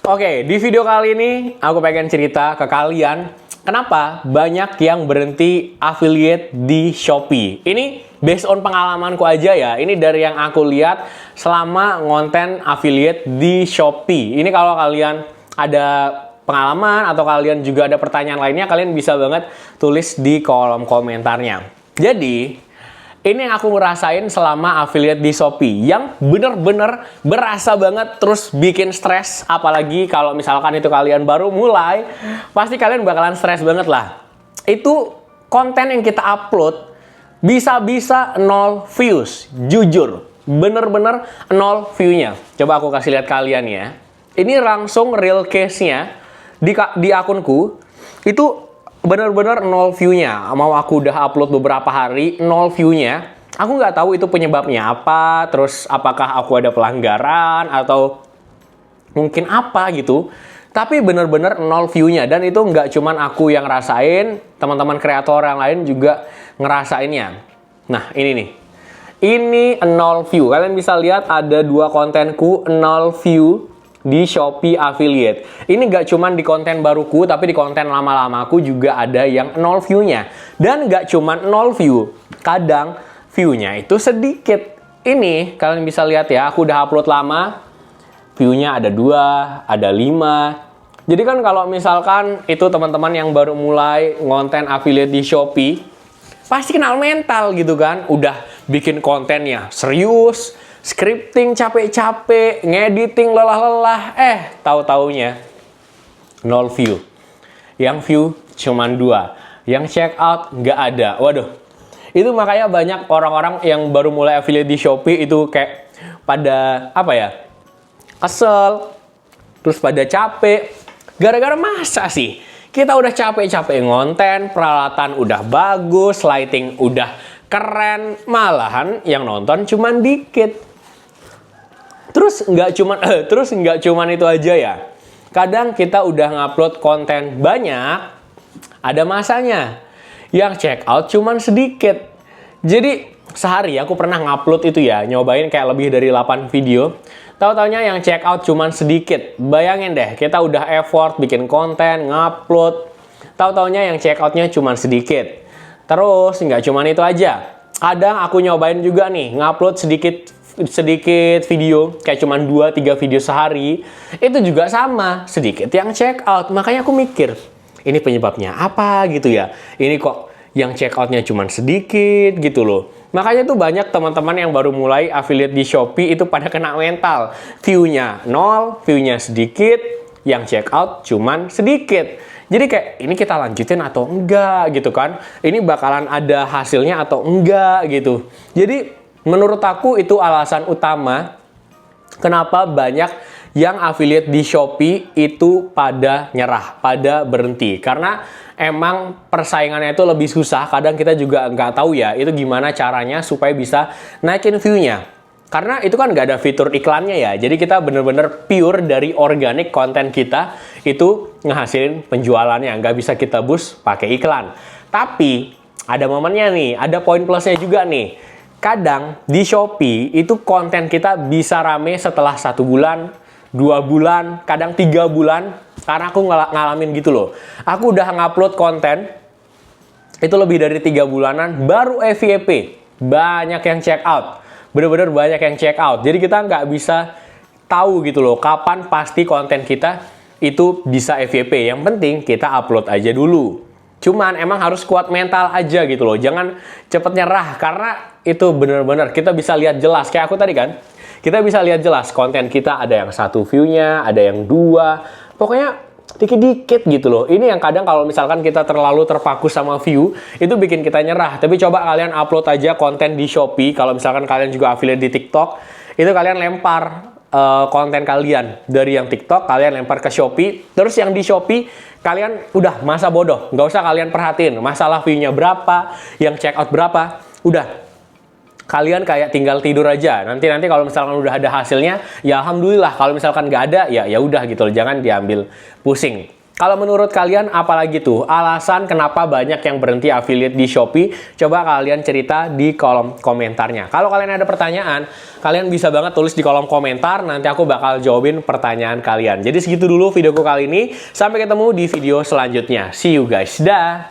Oke, di video kali ini aku pengen cerita ke kalian kenapa banyak yang berhenti affiliate di Shopee. Ini based on pengalamanku aja ya. Ini dari yang aku lihat selama ngonten affiliate di Shopee. Ini kalau kalian ada pengalaman atau kalian juga ada pertanyaan lainnya, kalian bisa banget tulis di kolom komentarnya. Jadi, ini yang aku ngerasain selama affiliate di Shopee, yang bener-bener berasa banget terus bikin stres. Apalagi kalau misalkan itu kalian baru mulai, pasti kalian bakalan stres banget lah. Itu konten yang kita upload bisa-bisa 0 views, jujur. Bener-bener 0 view-nya. Coba aku kasih lihat kalian ya. Ini langsung real case-nya di akunku, itu bener-bener 0 view-nya. Mau aku udah upload beberapa hari, 0 view-nya. Aku nggak tahu itu penyebabnya apa, terus apakah aku ada pelanggaran, atau mungkin apa gitu. Tapi bener-bener 0 view-nya. Dan itu nggak cuman aku yang rasain, teman-teman kreator yang lain juga ngerasainnya. Nah, ini nih. Ini 0 view. Kalian bisa lihat ada 2 kontenku 0 view di Shopee affiliate. Ini gak cuman di konten baruku, tapi di konten lama-lamaku juga ada yang 0 view-nya. Dan gak cuman 0 view, kadang view-nya itu sedikit. Ini kalian bisa lihat ya, aku udah upload lama, view-nya ada 2, ada 5. Jadi kan kalau misalkan itu teman-teman yang baru mulai ngonten affiliate di Shopee, pasti kenal mental gitu kan. Udah bikin kontennya serius, scripting capek-capek, ngediting lelah-lelah, tahu-taunya 0 view. Yang view cuman 2, yang check out nggak ada. Waduh, itu makanya banyak orang-orang yang baru mulai affiliate di Shopee itu kayak pada apa ya, kesel, terus pada capek. Gara-gara masa sih kita udah capek-capek ngonten, peralatan udah bagus, lighting udah keren, malahan yang nonton cuman dikit. Terus nggak cuman itu aja ya. Kadang kita udah ngupload konten banyak, ada masanya yang check out cuman sedikit. Jadi sehari aku pernah ngupload itu ya, nyobain kayak lebih dari 8 video. Tahu-taunya yang check out cuman sedikit. Bayangin deh, kita udah effort bikin konten, ngupload, tahu-taunya yang check outnya cuman sedikit. Terus nggak cuman itu aja. Kadang aku nyobain juga nih, ngupload sedikit video, kayak cuman 2-3 video sehari, itu juga sama, sedikit yang check out. Makanya aku mikir, ini penyebabnya apa gitu ya, ini kok yang check outnya cuman sedikit gitu loh. Makanya tuh banyak teman-teman yang baru mulai affiliate di Shopee itu pada kena mental, view-nya 0, view-nya sedikit, yang check out cuman sedikit. Jadi kayak, ini kita lanjutin atau enggak gitu kan, ini bakalan ada hasilnya atau enggak gitu. Jadi menurut aku itu alasan utama kenapa banyak yang affiliate di Shopee itu pada nyerah, pada berhenti. Karena emang persaingannya itu lebih susah. Kadang kita juga nggak tahu ya itu gimana caranya supaya bisa naikin view-nya. Karena itu kan nggak ada fitur iklannya ya. Jadi kita bener-bener pure dari organik konten kita itu ngehasilin penjualannya. Nggak bisa kita boost pakai iklan. Tapi ada momennya nih, ada poin plusnya juga nih. Kadang di Shopee itu konten kita bisa rame setelah 1 bulan, 2 bulan, kadang 3 bulan. Karena aku ngalamin gitu loh. Aku udah ngupload konten itu lebih dari 3 bulanan, baru FYP. Banyak yang check out. Bener-bener banyak yang check out. Jadi kita nggak bisa tahu gitu loh kapan pasti konten kita itu bisa FYP. Yang penting kita upload aja dulu. Cuman emang harus kuat mental aja gitu loh. Jangan cepet nyerah, karena itu bener-bener kita bisa lihat jelas. Kayak aku tadi kan, kita bisa lihat jelas konten kita ada yang 1 view-nya, ada yang 2. Pokoknya dikit-dikit gitu loh. Ini yang kadang kalau misalkan kita terlalu terpaku sama view, itu bikin kita nyerah. Tapi coba kalian upload aja konten di Shopee. Kalau misalkan kalian juga affiliate di TikTok, itu kalian lempar konten kalian dari yang TikTok, kalian lempar ke Shopee. Terus yang di Shopee, kalian udah masa bodoh. Nggak usah kalian perhatiin masalah view-nya berapa, yang check out berapa. Udah, kalian kayak tinggal tidur aja. Nanti kalau misalkan udah ada hasilnya, ya alhamdulillah. Kalau misalkan nggak ada, ya udah gitu loh. Jangan diambil pusing. Kalau menurut kalian apalagi tuh alasan kenapa banyak yang berhenti affiliate di Shopee? Coba kalian cerita di kolom komentarnya. Kalau kalian ada pertanyaan, kalian bisa banget tulis di kolom komentar, nanti aku bakal jawabin pertanyaan kalian. Jadi segitu dulu videoku kali ini, sampai ketemu di video selanjutnya. See you guys, dah!